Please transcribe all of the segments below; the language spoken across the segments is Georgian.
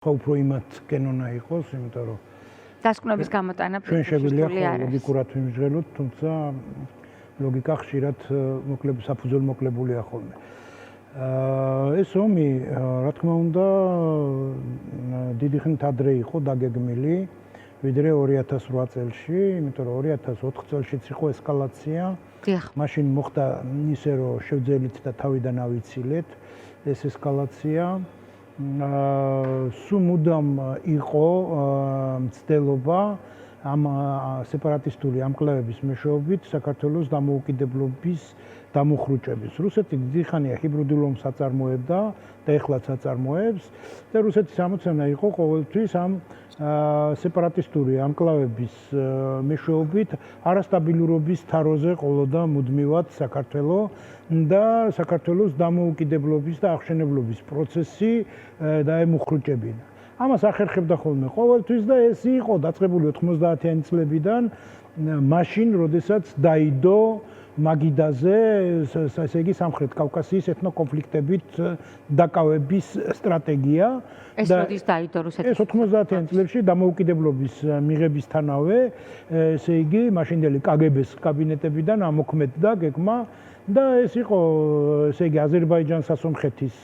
ხო უფრო იმათ კენონა იყოს, იმიტომ რომ დასკვნების გამოტანა ჩვენ შეგვიძლია ლოგიკურად ვიმჟღეროთ, თუმცა ლოგიკა ხშირად საფუძველ მოკლებულია ხოლმე. ეს ომი, რა თქმა უნდა, დიდი ხნით ადრე იყო დაგეგმილი, ვიდრე 2008 წელში, იმიტომ რომ 2004 წელშიც იყო ესკალაცია. მაშინ მოხდა ისე, რომ შევძელით და თავიდან ავიცილეთ ეს ესკალაცია. სულ მუდამ იყო მცდელობა ამ სეპარატისტული ამკლავების მეშვეობით საქართველოს დამოუკიდებლობის დამუხრუჭების. რუსეთი დიდი ხანია ჰიბრიდულ ომს აწარმოებდა და ეხლაც აწარმოებს და რუსეთის ამოცანა იყო ყოველთვის ამ სეპარატისტული ამკლავების მეშვეობით არასტაბილურობის თაროზე ყოლოდა მუდმივად საქართველო და საქართველოს დამოუკიდებლობის და აღშენებლობის პროცესი დაემუხრუჭებინა. ამას ახერხებდა ხოლმე ყოველთვის და ეს იყო დაწყებული 90-იანი წლებიდან, მაშინ, როდესაც დაიდო მაგიდაზე, ესე იგი სამხრეთ კავკასიის ეთნოკონფლიქტებით დაკავების სტრატეგია. ეს როდის დაიდო რუსეთის? ეს 90-იან წლებში დამოუკიდებლობის მიღებისთანავე, ესე იგი, მაშინდელი კგბ-ს კაბინეტებიდან ამოქმედდა გეგმა და ეს იყო, ესე იგი, აზერბაიჯან-სასომხეთის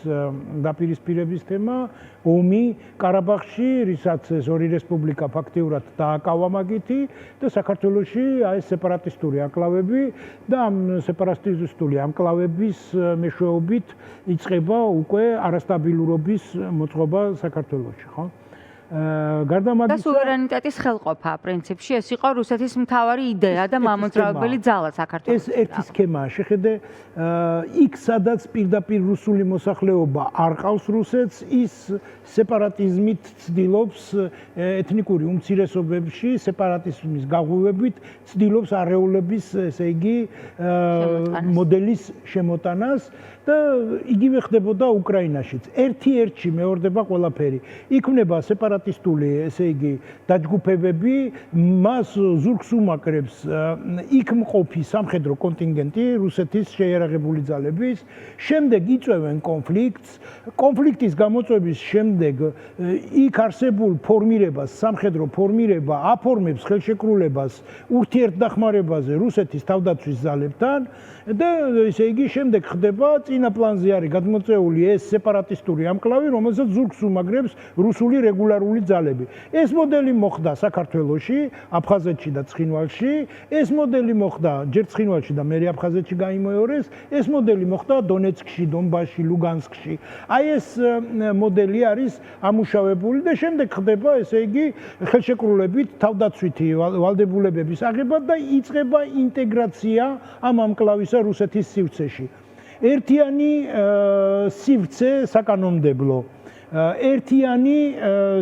დაპირისპირების თემა, ომი ყარაბაღში, რისაც ეს ორი რესპუბლიკა ფაქტიურად დააკავა მაგითი და საქართველოში აი ეს სეპარატისტული ანკლავები და ამ სეპარატისტული ანკლავების მეშვეობით იწყება უკვე არასტაბილურობის მოწყობა საქართველოში, ხო? გარდა და სუვერენიტეტის ხელყოფა პრინციპში ეს იყო რუსეთის მთავარი იდეა და მამოძრავებელი ძალა საქართველოს. ეს ერთი სქემაა. შეხედე, იქ სადაც პირდაპირ რუსული მოსახლეობა არ ყავს რუსეთს, ის სეპარატიზმით ცდილობს ეთნიკური უმცირესობებში, სეპარატიზმის გაღვივებით ცდილობს არეულების, ესე იგი, მოდელის შემოტანას და იგივე ხდებოდა უკრაინაშიც. ერთ-ერთში მეორდება ყველაფერი. იქმნება სეპარატისტული, ესე იგი, დაჯგუფებები, მას ზურგს უმაკრებს იქ მყოფი სამხედრო კონტინგენტი, რუსეთის შეიარაღებული ძალების, შემდეგ იწვევენ კონფლიქტს, კონფლიქტის გამოწვევის შემდეგ იქ არსებულ ფორმირებას, სამხედრო ფორმირება აფორმებს ხელშეკრულებას ურთიერთდახმარებაზე რუსეთის თავდაცვის ძალებთან და ესე იგი, შემდეგ ხდება წინა პლანზე არის გადმოწეული ეს სეპარატისტული ამკლავი, რომელსაც ზურგს უმაგრებს რუსული რეგულარული ძალები. ეს მოდელი მოხდა საქართველოში, აფხაზეთში და ცხინვალში, ეს მოდელი მოხდა ჯერ ცხინვალში და მერე აფხაზეთში გაიმეორეს, ეს მოდელი მოხდა დონეცკში, დონბასში, ლუგანსკში. აი ეს მოდელი არის ამუშავებული და შემდეგ ხდება, ესე იგი, ხელშეკრულებით თავდაცვითი ვალდებულებების აღება და იწყება ინტეგრაცია ამ ამკლავისა რუსეთის სივრცეში. ერთიანი სივრცე საკანონმდებლო, ერთიანი,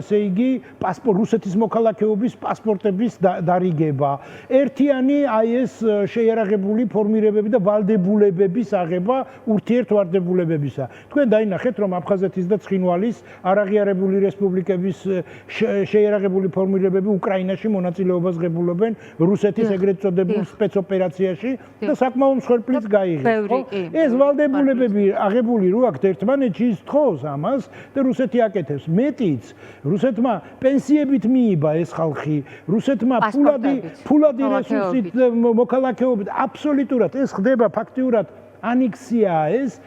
ესე იგი, რუსეთის მოქალაქეობის პასპორტების დარიგება, ერთიანი აი ეს შეიარაღებული ფორმირებები და ვალდებულებების აღება ურთიერთვარდებულებებისა. თქვენ დაინახეთ, რომ აფხაზეთის და ცხინვალის არაღიარებული რესპუბლიკების შეიარაღებული ფორმირებები უკრაინაში მონაწილეობას ღებულობენ რუსეთის ეგრეთ წოდებულ სპეცოპერაციაში და საკმაო მსხვერპლიც გაიღეს. ეს ვალდებულებები აღებული რო აქვთ ერთმანეთში, ის თხოვს ამას და რუსეთი აკეთებს. მეტიც, რუსეთმა პენსიებით მიიბა ეს ხალხი, რუსეთმა ფულადი რესურსით მოქალაქეობით აბსოლუტურად ეს ხდება ფაქტიურად ანექსიაა ეს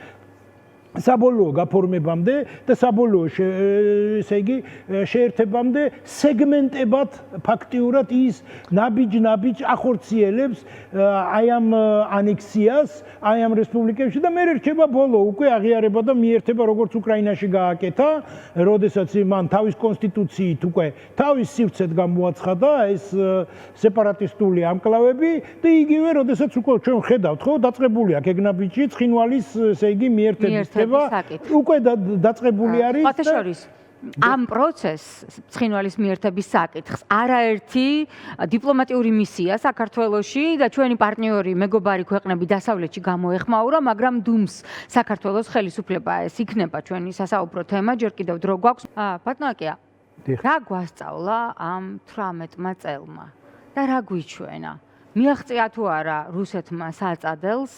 საბოლოო გაფორმებამდე და საბოლოო ესე იგი შეერთებამდე სეგმენტებად ფაქტიურად ის ნაბიჯ ახორციელებს აი ამ ანექსიას, აი ამ რესპუბლიკებში და მე რჩება ბოლო უკვე აღიარება და მიერთება როგორც უკრაინაში გააკეთა, როდესაც მან თავის კონსტიტუციით უკვე თავის სივრცედ გამოაცხადა ეს სეპარატისტული ამკლავები და იგივე როდესაც უკვე ჩვენ ხედავთ, ხო, დაწყებული აქვს ეგნაბიჯი, ცხინვალის, ესე იგი, მიერთების უკვე დაწყებული არის ამ პროცესს ცხინვალის მიერთების საკითხს არაერთი დიპლომატიური მისია საქართველოში და ჩვენი პარტნიორი მეგობარი ქვეყნები დასავლეთში გამოეხმაურა, მაგრამ დუმს საქართველოს ხელისუფლება ეს იქნება ჩვენი სასაუბრო თემა, ჯერ კიდევ დრო გვაქვს. ბატონო აკია, რა გვასწავლა ამ 18-მა წელმა და რა გვიჩვენა? მიაღწია თუ არა რუსეთმა საწადელს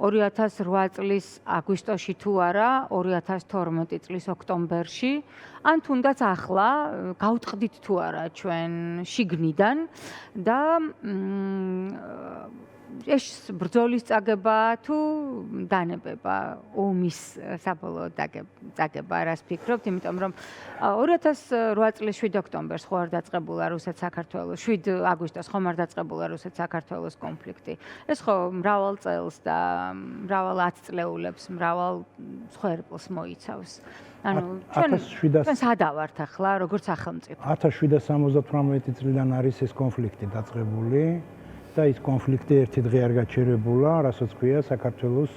2008 წლის აგვისტოში თუ არა, 2012 წლის ოქტომბერში, ან თუნდაც ახლა გავწყდით თუ არა ჩვენ შიგნიდან და ეს ბრძოლის წაგება თუ დანებება, ომის საბოლოო წაგება, რას ფიქრობთ, იმიტომ რომ 2008 წლის 7 ოქტომბერს ხო არ დაწყებულა რუსეთ-საქართველოს, 7 აგვისტოს ხომ არ დაწყებულა რუსეთ-საქართველოს კონფლიქტი. ეს ხო მრავალ წელს და მრავალ ათწლეულებს, მრავალ მსხვერპლს მოიცავს. ანუ ჩვენ სადა ვართ ახლა, როგორც სახელმწიფო? 1778 წლიდან არის ეს კონფლიქტი დაწყებული. და ის კონფლიქტი ერთი დღე არ გაჩერებულა, რასაც ქვია საქართველოს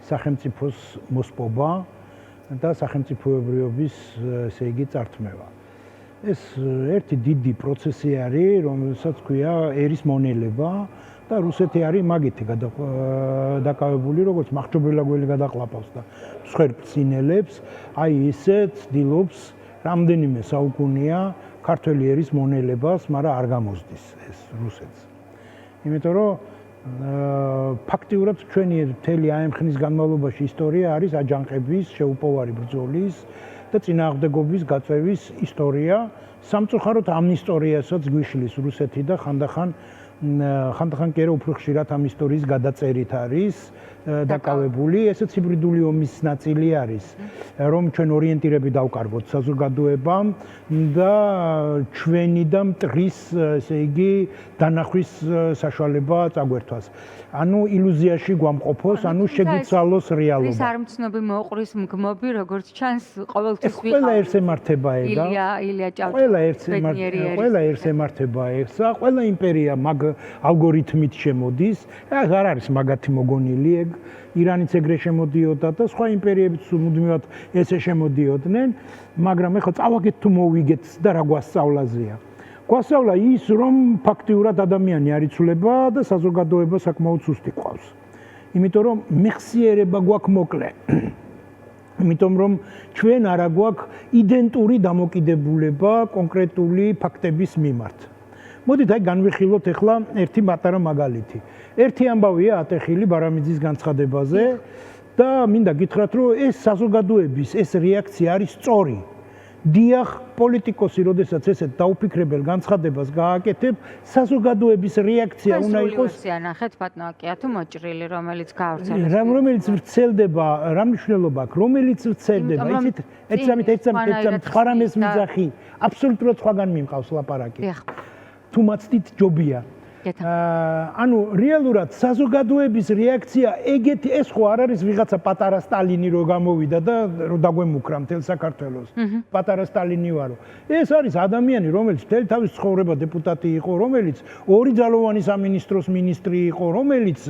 სახელმწიფოს მოსპობა და სახელმწიფოებრიობის, ესე იგი, წართმევა. ეს ერთი დიდი პროცესი არის, რომელსაც ქვია ერის მონელება და რუსეთი არის მაგითი დაკავებული, როგორც მახჭობელა-გველი გადაყლაპავს და მსხვერპლწინელებს, აი ესე ცდილობს რამდენიმე საუკუნეა ქართველი ერის მონელებას, მაგრამ არ გამოსდის ეს რუსეთს. იმიტომ რომ ფაქტიურად ჩვენი მთელი აი ამ ხნის განმავლობაში ისტორია არის აჯანყების, შეუპოვარი ბრძოლის და წინააღმდეგობის გაწევის ისტორია. სამწუხაროდ ამ ისტორიასაც გვიშლის რუსეთი და ხანდახან კი არა უფრო ხშირად ამ ისტორიის გადაწერით არის დაკავებული. ესეც ჰიბრიდული ომის ნაწილი არის, რომ ჩვენ ორიენტირები დავკარგოთ საზოგადოებამ და ჩვენი და მტრის, ესე იგი, დანახვის საშუალება წაგვერთვას. ანუ ილუზიაში გვამყოფოს, ანუ შეგვიცვალოს რეალობა. ის არ მცნობი მოყრის მგმობი, როგორც ჩანს, ყოველთვის ვიყავ. ყველა ერთს ემართება ეგა. ილია ჭავჭავაძე. ყველა ერთს ემართება ეხსა, ყველა იმპერია მაგ ალგორითმით შემოდის. არ არის მაგათი მოგონილი ეგ. ირანიც ეგრე შემოდიოდა და სხვა იმპერიებიც მუდმივად ესე შემოდიოდნენ, მაგრამ ეხლა წავაგეთ თუ მოვიგეთ და რა გვასწავლაზეა. გვასწავლა ის, რომ ფაქტიურად ადამიანი არ იცვლება და საზოგადოება საკმაოდ სუსტი ყავს. იმიტომ რომ მეხსიერება გვაქვს მოკლე. იმიტომ რომ ჩვენ არა გვაქვს იდენტური დამოკიდებულება კონკრეტული ფაქტების მიმართ. მოდით აი განვიხილოთ ახლა ერთი პატარა მაგალითი. ერთი ამბავია ატეხილი ბარამიძის განცხადებაზე და მინდა გითხრათ, რომ ეს საზოგადოების ეს რეაქცია არის სწორი. დიახ, პოლიტიკოსი, როდესაც ესეთ დაუფიქრებელ განცხადებას გააკეთებ, საზოგადოების რეაქცია უნდა იყოს. ნახეთ პატნაკია თუ მოჭრილი, რომელიც გაავრცელებს. რომელიც ვრცელდება, რა მნიშვნელობა აქვს, რომელიც ვრცელდება, იცით, ეცამით ხარამეს მიზახი, აბსოლუტურად სხვაგან მიმყავს ლაპარაკი. თუ მაცდით ჯობია. ანუ რეალურად საზოგადოების რეაქცია ეგეთი ეს ხო არ არის ვიღაცა პატარა სტალინი რო გამოვიდა და რო დაგვემუქრა მთელ საქართველოს. პატარა სტალინი ვარო. ეს არის ადამიანი, რომელიც მთელი თავის ცხოვრება დეპუტატი იყო, რომელიც ორი ძალოვანი სამინისტროს მინისტრი იყო, რომელიც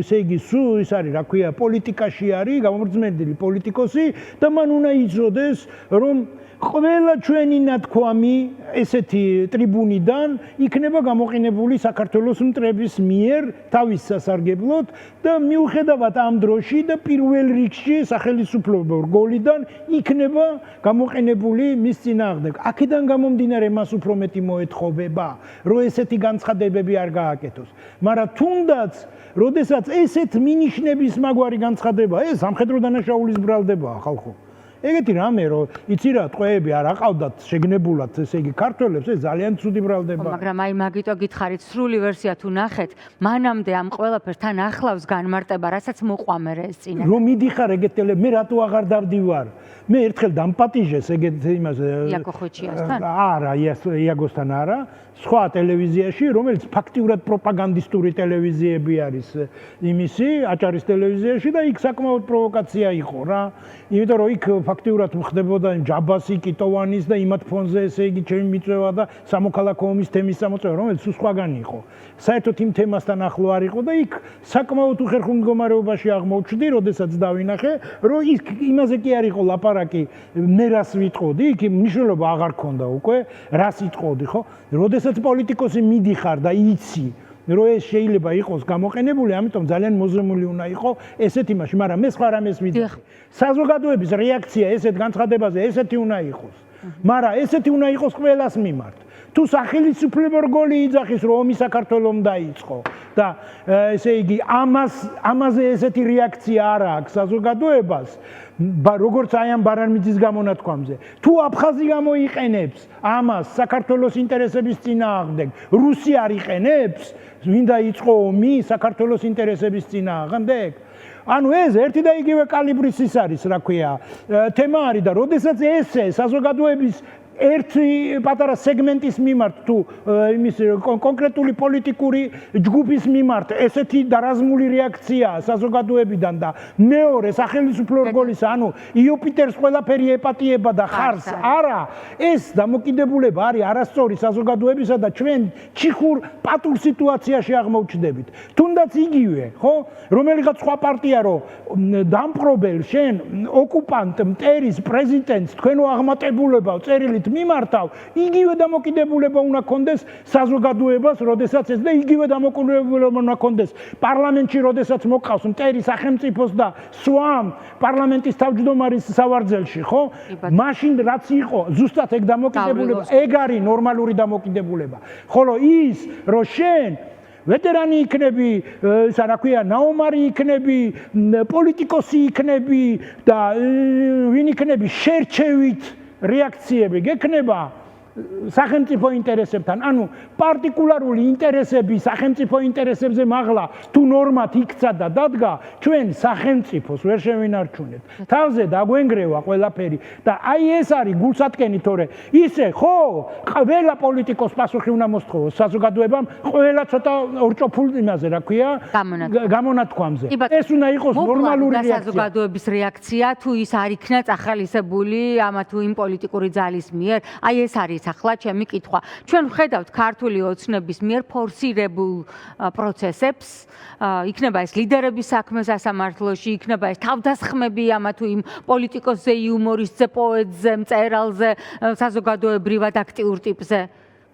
ესე იგი სულ ის არის, რა ქვია, პოლიტიკაში არის, გამომგზავრებული პოლიტიკოსი და მან უნდა იცოდეს, რომ ყველა ჩვენი ნათქვამი ესეთი ტრიბუნიდან იქნება გამოყენებული საქართველოს მტრების მიერ თავის სასარგებლოდ და მიუხედავად ამ დროში და პირველ რიგში სახელმწიფო რგოლიდან იქნება გამოყენებული მის წინააღმდეგ. აქედან გამომდინარე მას უფრო მეტი მოეთხოვება, რომ ესეთი განცხადებები არ გააკეთოს. მაგრამ თუნდაც, როდესაც ესეთ მინიშნების მაგვარი განცხადება, ეს სამხედრო დანაშაულის ბრალდებაა ხალხო. ეგეთი რამე რომ იცი რა ტყვეები არ აყავდათ შეგნებულად ესე იგი ქართველებს ეს ძალიან ცუდი ბრალდება. მაგრამ აი მაგიტო გითხარით სრული ვერსია თუ ნახეთ, მანამდე ამ ყველაფერთან ახლავს განმარტება, რასაც მოყვამე ეს წინა. რომ მიდიხარ ეგეთელე, მე რატო აღარ დავდივარ? მე ერთხელ დამპატიჟეს ეგეთ იმაზე იაკო ხოჩიასთან? არა, იაგოსთან არა. სხვა ტელევიზიაში, რომელიც ფაქტიურად პროპაგანდისტური ტელევიზიები არის იმისი, აჭარის ტელევიზიაში და იქ საკმაოდ პროვოკაცია იყო რა. იმიტომ რომ იქ ფაქტიურად ხდებოდა ჯაბასი, კიტოვანის და იმათ ფონზე ესე იგი ჩემი მიწვევა და სამოქალაქო ომის თემის წამოწევა, რომელიც სუსხვაგან იყო. საერთოდ იმ თემასთან ახლო არ იყო და იქ საკმაოდ უხერხულ მდგომარეობაში აღმოჩნდი, როდესაც დავინახე, რომ იქ იმაზე კი არ იყო ლაპარაკი, მე რას ვიტყოდი, იქ მნიშვნელობა აღარ ქონდა უკვე, რას იტყოდი, ხო? როდესაც პოლიტიკოსი მიდიხარ და იცი, რომ ეს შეიძლება იყოს გამოყენებული, ამიტომ ძალიან მოზრმული უნდა იყო ესეთ იმაში, მაგრამ მე სხვა რამეს ვიძახი. საზოგადოების რეაქცია ესეთ განცხადებაზე ესეთი უნდა იყოს. მაგრამ ესეთი უნდა იყოს ყველას მიმართ. თუ სახელმწიფო რგოლი იძახის რომ ომი საქართველოს დაიწყო და ესე იგი ამაზე ესეთი რეაქცია არ აქვს საზოგადოებას როგორც აი ამ ბარანმიძის გამონათქვამზე თუ აფხაზი გამოიყენებს ამას საქართველოს ინტერესების წინააღმდეგ რუსი არ იყენებს ვინდა იწყო ომი საქართველოს ინტერესების წინააღმდეგ ანუ ეს ერთი და იგივე კალიბრის ის არის რა ქვია თემა არის და როდესაც ესე საზოგადოების ერთი პატარა სეგმენტის მიმართ თუ იმის კონკრეტული პოლიტიკური ჯგუფის მიმართ ესეთი დარაზმული რეაქციაა საზოგადოებიდან და მეორე სახელმწიფო რგოლისა ანუ იუპიტერს ყველაფერი ეპატიება და ხარს არა ეს დამოკიდებულება არის არასწორი საზოგადოებისა და ჩვენ ჩიხურ პატურ სიტუაციაში აღმოჩნდებით თუნდაც იგივე ხო რომელიღაც სხვა პარტია რომ დამპყრობელ შენ ოკუპანტ მტერის პრეზიდენტს თქვენო აღმატებულებო წერილით მიმართავ იგივე დამოკიდებულება უნდა კონდეს საზოგადოებას, როდესაც ეს და იგივე დამოკიდებულება უნდა კონდეს პარლამენტში, როდესაც მოყავს მტერი სახელმწიფოს და სვამ პარლამენტის თავმჯდომარის სავარძელში, ხო? მაშინ რაც იყო, ზუსტად ეგ დამოკიდებულება, ეგ არის ნორმალური დამოკიდებულება. ხოლო ის, რომ შენ ვეტერანი იქნები, რა ქვია, ნაომარი იქნები, პოლიტიკოსი იქნები და ვინ იქნები შერჩევით რეაქციები გექნება სახელმწიფო ინტერესებთან, ანუ პარტიკულარული ინტერესები სახელმწიფო ინტერესებზე მაღლა თუ ნორმად იქცა და დადგა, ჩვენ სახელმწიფოს ვერ შევინარჩუნებთ. თავზე დაგვენგრევა ყველაფერი და აი ეს არის გულსატკენი, თორე ისე ხო, ყველა პოლიტიკოს პასუხი უნდა მოსთხოვოს საზოგადოებამ, ყველა ცოტა ორჭოფულ იმაზე, რა ქვია, გამონათქვამზე. ეს უნდა იყოს ნორმალური რეაქცია. საზოგადოების რეაქცია თუ ის არ იქნა წახალისებული ამა თუ იმ პოლიტიკური ძალის მიერ, აი ეს არის ახლა ჩემი კითხვა. ჩვენ ვხედავთ ქართული ოცნების მიერ ფორსირებულ პროცესებს, იქნება ეს ლიდერების საქმე სასამართლოში, იქნება ეს თავდასხმები ამა თუ იმ პოლიტიკოსზე, იუმორისტზე, პოეტზე, მწერალზე, საზოგადოებრივად აქტიურ ტიპზე,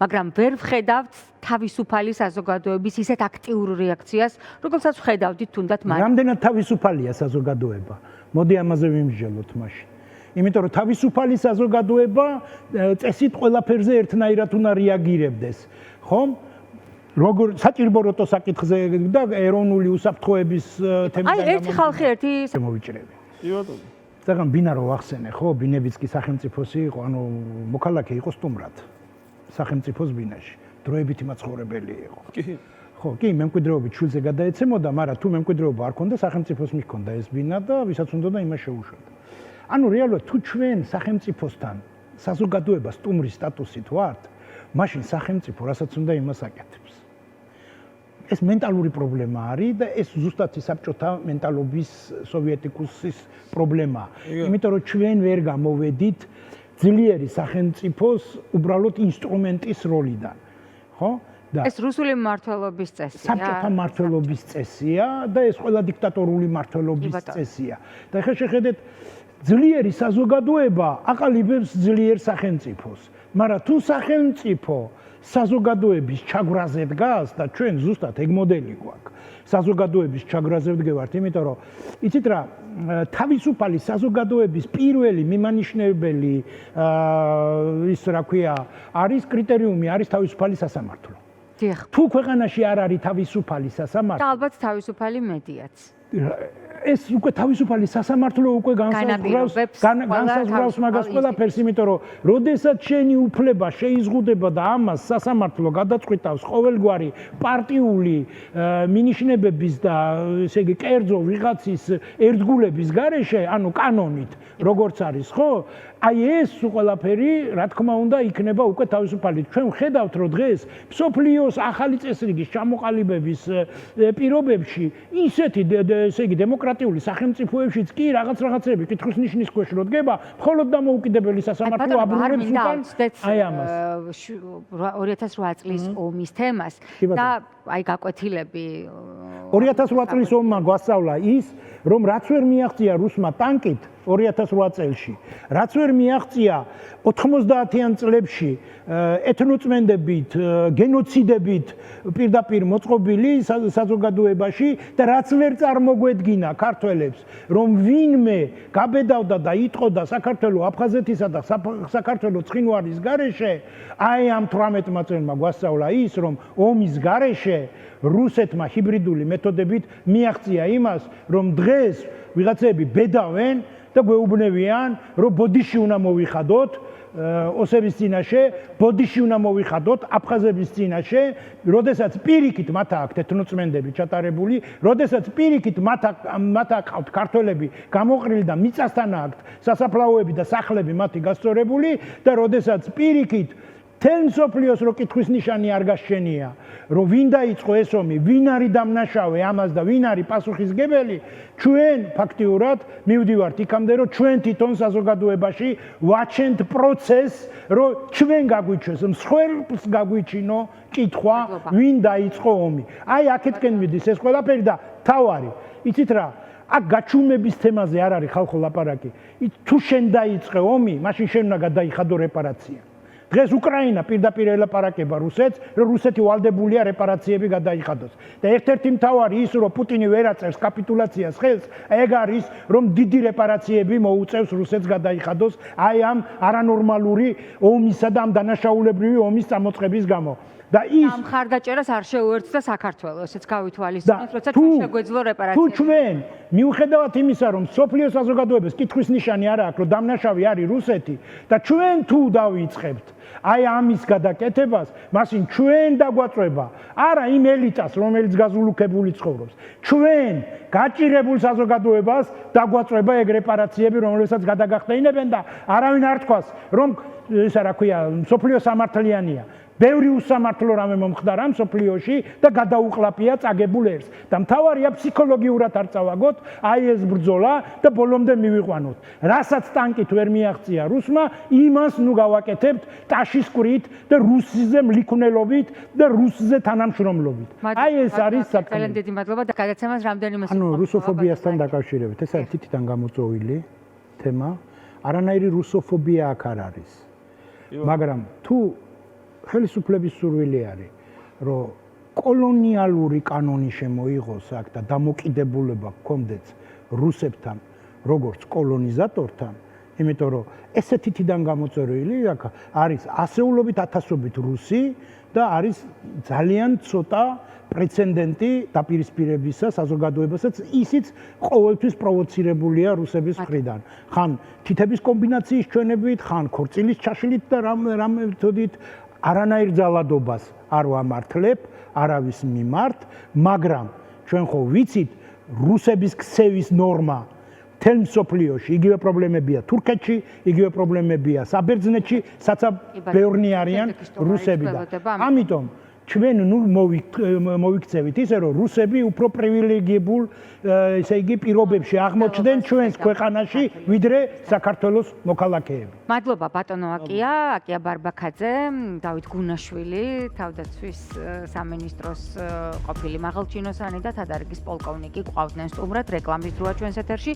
მაგრამ ვერ ვხედავთ თავისუფალი საზოგადოების ისეთ აქტიურ რეაქციას, როგორცაც ვხედავდით თუნდაც მაშინ. რამდენად თავისუფალია საზოგადოება? მოდი ამაზე ვიმსჯელოთ მაშინ. იმიტომ რომ თავისუფალი საზოგადოება წესით ყველაფერზე ერთნაირად უნდა რეაგირებდეს, ხო? როგორ საჭიროებო საკითხზე და ეროვნული უსაფრთხოების თემიდან აი ერთი ხალხი ერთი მოვიჭრები. კი ბატონო. ზოგან ბინა რო ახსენე, ხო, ბინებიც კი სახელმწიფოსი იყო, ანუ მოქალაქე იყო სტუმრად სახელმწიფოს ბინაში. დროებითი მაცხოვრებელი იყო. კი. ხო, კი, მემკვიდრეობით შვილზე გადაეცემოდა, მაგრამ თუ მემკვიდრეობა არ ქონდა, სახელმწიფოს მიჰქონდა ეს ბინა და ვისაც უნდა იმას შეუშვათ. ანუ რეალურად თუ ჩვენ სახელმწიფოსთან საზოგადოებას სტუმრის სტატუსით ვართ, მაშინ სახელმწიფო რასაც უნდა იმას აკეთებს. ეს მენტალური პრობლემა არის და ეს ზუსტად საბჭოთა მენტალობის სოვიეტიკუსის პრობლემაა. იმიტომ რომ ჩვენ ვერ გამოვედით ძლიერი სახელმწიფოს უბრალოდ ინსტრუმენტის როლიდან. ხო? და ეს რუსული მმართველობის წესია. საბჭოთა მმართველობის წესია და ეს ყველა დიქტატორული მმართველობის წესია. და ახლა შეხედეთ ძლიერი საზოგადოება აყალიბებს ძლიერ სახელმწიფოს, მაგრამ თუ სახელმწიფო საზოგადოების ჩაგვრაზე დგას და ჩვენ ზუსტად ეგ მოდელი გვაქვს. საზოგადოების ჩაგვრაზე ვდგევართ, იმიტომ რომ იცით რა, თავისუფალი საზოგადოების პირველი მიმანიშნებელი ის რა ქვია, არის კრიტერიუმი, არის თავისუფალი სასამართლო. თუ ქვეყანაში არ არის თავისუფალი სასამართლო, ალბათ თავისუფალი მედიაც. ეს უკვე თავისუფალი სასამართლო უკვე განსაზღვრავს მაგას ყველაფერს, იმიტომ რომ როდესაც შენი უფლება შეიზღუდება და ამას სასამართლო გადაწყვეტავს ყოველგვარი პარტიული მინიშნებების და ესე იგი კერძო ვიღაცის ერთგულების გარეშე, ანუ კანონით, როგორც არის, ხო? აი ეს ყველაფერი, რა თქმა უნდა, იქნება უკვე თავისუფალი. ჩვენ ვხედავთ, რომ დღეს მსოფლიოს ახალი წესრიგის ჩამოყალიბების პირობებში ისეთი ესე იგი დემოკრატიული სახელმწიფოებშიც კი რაღაცები კითხვის ნიშნის ქვეშ რო დგება, მხოლოდ დამოუკიდებელი სასამართლო აბრუნებს უკან აი ამას. 2008 წლის ომის თემას და აი გაკვეთილები 2008 წლის ომმა გვასწავლა ის, რომ რაც ვერ მიაღწია რუსმა ტანკით 2008 წელში. რაც ვერ მიაღწია 90-იან წლებში ეთნოწმენდებით, გენოციდებით პირდაპირ მოწყობილი საზოგადოებაში და რაც ვერ წარმოგვედგინა ქართველებს, რომ ვინმე გაბედავდა და იტყოდა საქართველოს აფხაზეთისა და საქართველოს ცხინვალის გარეშე, აი ამ 18 წელმა გვასწავლა ის, რომ ომის გარეშე რუსეთმა ჰიბრიდული მეთოდებით მიაღწია იმას, რომ დღეს ვიღაცები ბედავენ და გვეუბნებიან, რომ ბოდიში უნდა მოვიხადოთ ოსების წინაშე, ბოდიში უნდა მოვიხადოთ აფხაზების წინაშე, როდესაც პირიქით მათ აქვთ ეთნოწმენდები ჩატარებული, როდესაც პირიქით მათ აქვთ ქართველები გამოყრილი და მიწასთან აქვთ სასაფლაოები და სახლები მათი გასწორებული და როდესაც პირიქით თელ მსოფლიოს რო კითხვის ნიშანი არ გასჩენია, რომ ვინ დაიწყო ეს ომი, ვინ არის დამნაშავე ამას და ვინ არის პასუხისგებელი, ჩვენ ფაქტიურად მივდივართ იქამდე, რომ ჩვენ თვითონ საზოგადოებაში ვაჩენთ პროცესს, რომ ჩვენ გაგვიჩვენოს, მსხვერპლს გაგვიჩინო კითხვა, ვინ დაიწყო ომი. აი აქეთკენ მიდის ეს ყველაფერი და თავარი, იცით რა, აქ გაჩუმების თემაზე არ არის ხალხო ლაპარაკი. თუ შენ დაიწყე ომი, მაშინ შენ უნდა გადაიხადო რეპარაცია. დღეს უკრაინა პირდაპირ ელაპარაკება რუსეთს, რომ რუსეთი ვალდებულია რეპარაციები გადაიხადოს. და ერთ-ერთი მთავარი ის, რომ პუტინი ვერ აწერს კაპიტულაციას ხელს, ეგ არის, რომ დიდი რეპარაციები მოუწევს რუსეთს გადაიხადოს აი ამ არანორმალური ომისა და ამ დანაშაულებრივი ომის წამოწყების გამო. და ის ამ ხარდაჭერას არ შეუერთდა საქართველოს, ესეც გავითვალისწინეთ, როცა ჩვენ შეგვეძლო რეპარაციები. თუ ჩვენ მიუხედავად იმისა, რომ სოფლიოს საზოგადოებას კითხვის ნიშანი არ აქვს, რომ დამნაშავე არის რუსეთი და ჩვენ თუ დავიწყებთ აი ამის გადაკეთებას, მაშინ ჩვენ დაგვაწვება, არა იმ ელიტას, რომელიც გაზულუქებული ცხოვრობს. ჩვენ გაჭირებულ საზოგადოებას დაგვაწვება ეგ რეპარაციები, რომელსაც გადაგახდენებენ და არავინ არ თქვას, რომ ისა რა ქვია, სოფლიო სამართლიანია. ბევრი უსამართლო რამე მომხდარა მსოფლიოში და გადაუყლაპია წაგებულ ერს. და მთავარია ფსიქოლოგიურად არ წავაგოთ აი ეს ბრძოლა და ბოლომდე მივიყვანოთ. რასაც ტანკით ვერ მიაღწია რუსმა, იმას ნუ გავაკეთებთ ტაშის კვრით და რუსზე მლიქვნელობით და რუსზე თანამშრომლობით. აი ეს არის საკითხი. ძალიან დიდი მადლობა და გადაცემას რამდენიმე ანუ რუსოფობიასთან დაკავშირებით, ეს არის თითიდან გამოწვეული თემა. არანაირი რუსოფობია აქ არ არის. მაგრამ თუ ხელისუფლების სურვილი არის, რომ კოლონიალური კანონი შემოიღოს აქ და დამოკიდებულება გქონდეს რუსებთან, როგორც კოლონიზატორთან, იმიტომ რომ ესე თითიდან გამოწვეული აქ არის ასეულობით ათასობით რუსი და არის ძალიან ცოტა პრეცედენტი დაპირისპირებისა საზოგადოებასაც, ისიც ყოველთვის პროვოცირებულია რუსების მხრიდან. ხან თითების კომბინაციის ჩვენებით, ხან ქორწილის ჩაშლით და რამ მეთოდით არანაირ ძალადობას არ ვამართლებ არავის მიმართ, მაგრამ ჩვენ ხო ვიცით რუსების ქცევის ნორმა თელ მსოფლიოში, იგივე პრობლემებია თურქეთში, იგივე პრობლემებია საბერძნეთში, საცა ბევრნი არიან რუსები და ამიტომ ჩვენ ნუ მოვიქცევით ისე რომ რუსები უფრო პრივილეგირებულ ესე იგი პირობებში აღმოჩნდნენ ჩვენს ქვეყანაში ვიდრე საქართველოს მოქალაქეები. მადლობა ბატონო აკია ბარბაქაძე, დავით გუნაშვილი, თავდაცვის სამინისტროს ყოფილი მაღალჩინოსანი და თადარიგის პოლკოვნიკი ყავდნენ სტუმრად რეკლამის დროა ჩვენს ეთერში.